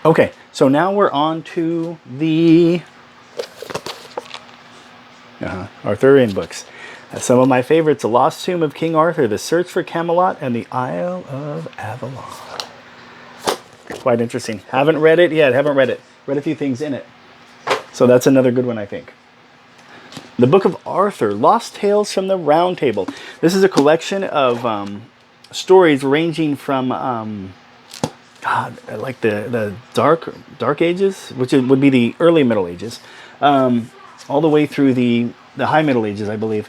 Okay, so now we're on to the Arthurian books. Some of my favorites: The Lost Tomb of King Arthur, The Search for Camelot, and The Isle of Avalon. Quite interesting. Haven't read it yet. Haven't read it. Read a few things in it. So that's another good one, I think. The Book of Arthur, Lost Tales from the Round Table. This is a collection of stories ranging from like the Dark Ages, which would be the early Middle Ages, all the way through the High Middle Ages, I believe.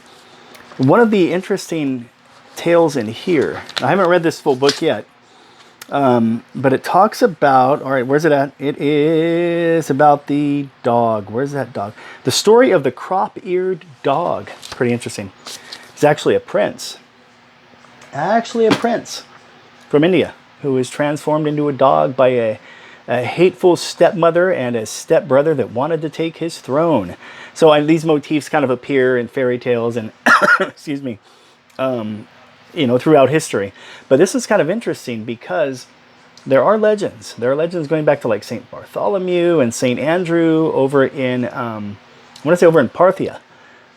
One of the interesting tales in here, I haven't read this full book yet, but it talks about, all right, where's it at? It is about the dog. Where's that dog? The story of the crop-eared dog. Pretty interesting. It's actually a prince. Actually a prince from India who is transformed into a dog by a hateful stepmother and a stepbrother that wanted to take his throne. So these motifs kind of appear in fairy tales and, excuse me, throughout history. But this is kind of interesting because there are legends. There are legends going back to like St. Bartholomew and St. Andrew over in, I want to say over in Parthia,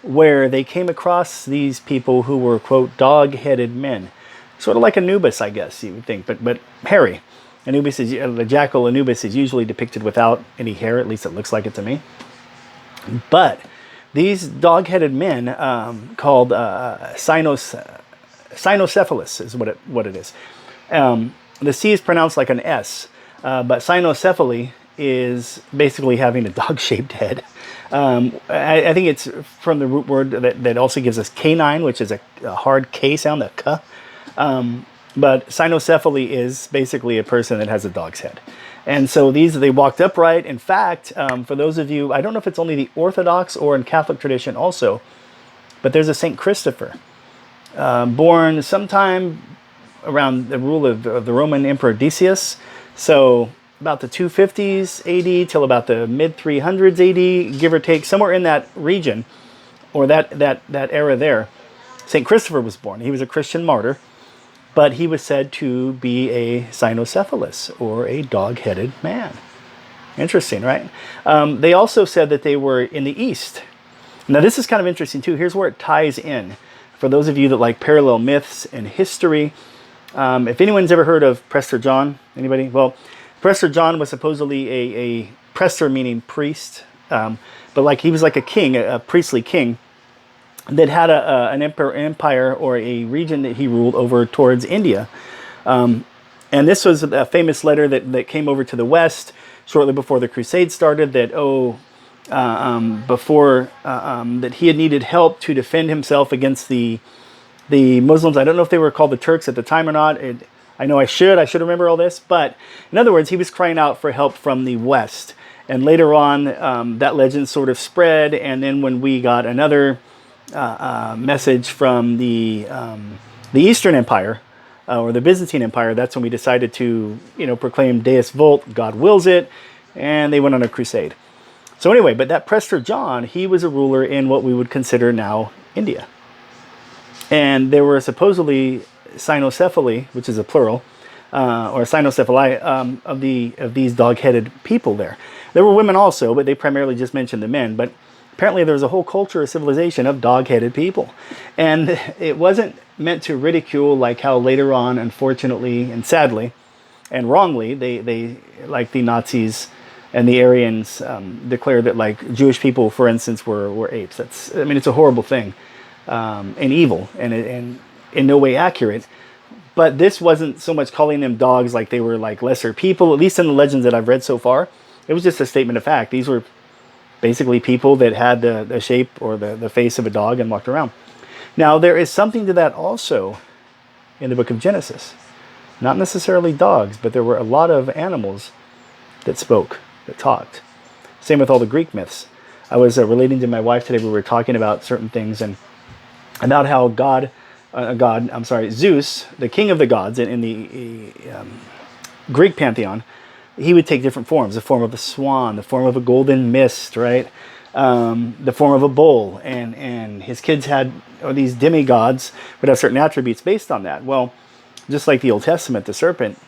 where they came across these people who were, quote, dog-headed men. Sort of like Anubis, I guess, you would think, but hairy. Anubis is, the jackal Anubis is usually depicted without any hair, at least it looks like it to me. But these dog-headed men, called cynocephalus is what it is. The C is pronounced like an S, but cynocephaly is basically having a dog-shaped head. I think it's from the root word that also gives us canine, which is a hard K sound, the K. But cynocephaly is basically a person that has a dog's head. And so they walked upright. In fact, for those of you, I don't know if it's only the Orthodox or in Catholic tradition also, but there's a St. Christopher, born sometime around the rule of the Roman Emperor Decius. So about the 250s AD till about the mid 300s AD, give or take, somewhere in that region or that era there, St. Christopher was born. He was a Christian martyr, but he was said to be a cynocephalus, or a dog-headed man. Interesting, right? They also said that they were in the East. Now, this is kind of interesting, too. Here's where it ties in. For those of you that like parallel myths and history, if anyone's ever heard of Prester John, anybody? Well, Prester John was supposedly a Prester, meaning priest, but like he was like a king, a priestly king, that had an empire or a region that he ruled over towards India. And this was a famous letter that came over to the West shortly before the Crusades started, that, that he had needed help to defend himself against the Muslims. I don't know if they were called the Turks at the time or not. I know I should remember all this. But in other words, he was crying out for help from the West. And later on, that legend sort of spread. And then when we got another message from the Eastern Empire or the Byzantine Empire, that's when we decided to proclaim Deus Vult, God wills it, and they went on a crusade. So anyway, but that Prester John, he was a ruler in what we would consider now India, and there were supposedly cynocephaly, which is a plural, or cynocephali, of these dog-headed people there. There were women also, but they primarily just mentioned the men. But apparently there was a whole culture, a civilization of dog-headed people. And it wasn't meant to ridicule, like how later on, unfortunately and sadly and wrongly, they like the Nazis and the Aryans declared that like Jewish people, for instance, were apes. It's a horrible thing and evil and in no way accurate. But this wasn't so much calling them dogs like they were like lesser people, at least in the legends that I've read so far. It was just a statement of fact. These were basically people that had the shape or the face of a dog and walked around. Now, there is something to that also in the book of Genesis. Not necessarily dogs, but there were a lot of animals that spoke, that talked. Same with all the Greek myths. I was relating to my wife today. We were talking about certain things and about how Zeus, the king of the gods in the Greek pantheon, he would take different forms: the form of a swan, the form of a golden mist, right? The form of a bull, and his kids had, or these demigods would have certain attributes based on that. Well, just like the Old Testament, the serpent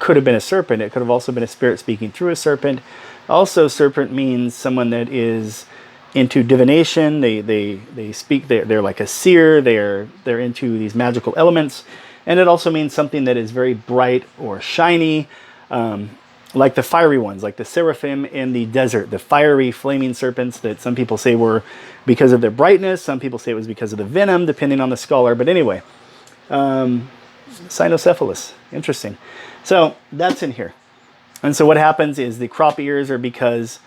could have been a serpent. It could have also been a spirit speaking through a serpent. Also, serpent means someone that is into divination. They speak. They're like a seer. They're into these magical elements, and it also means something that is very bright or shiny, like the fiery ones, like the seraphim in the desert, the fiery flaming serpents that some people say were because of their brightness. Some people say it was because of the venom, depending on the scholar. But anyway, cynocephalus, interesting. So that's in here. And so what happens is the crop ears are because,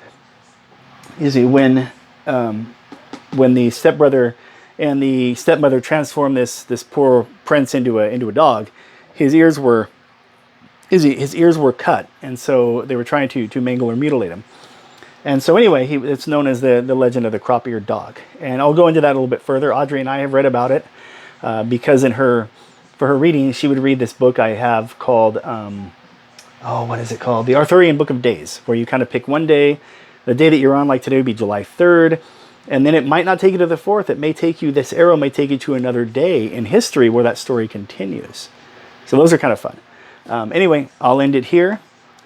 you see, when the stepbrother and the stepmother transformed this poor prince into a dog, his ears were cut, and so they were trying to mangle or mutilate him. And so anyway, it's known as the legend of the crop-eared dog. And I'll go into that a little bit further. Audrey and I have read about it because for her reading, she would read this book I have called, what is it called? The Arthurian Book of Days, where you kind of pick one day. The day that you're on, like today, would be July 3rd. And then it might not take you to the 4th. It may take you, this arrow may take you to another day in history where that story continues. So those are kind of fun. Anyway, I'll end it here.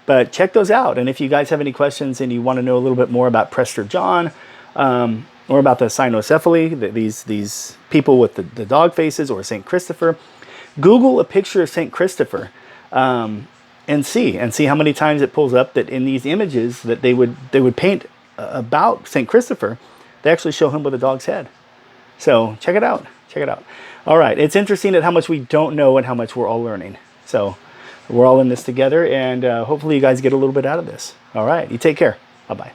But check those out. And if you guys have any questions and you want to know a little bit more about Prester John, or about the cynocephaly, these people with the dog faces, or St. Christopher, Google a picture of St. Christopher. And see how many times it pulls up that in these images that they would paint about St. Christopher, they actually show him with a dog's head. So check it out. Check it out. All right. It's interesting at how much we don't know and how much we're all learning. So we're all in this together, and hopefully you guys get a little bit out of this. All right. You take care. Bye-bye.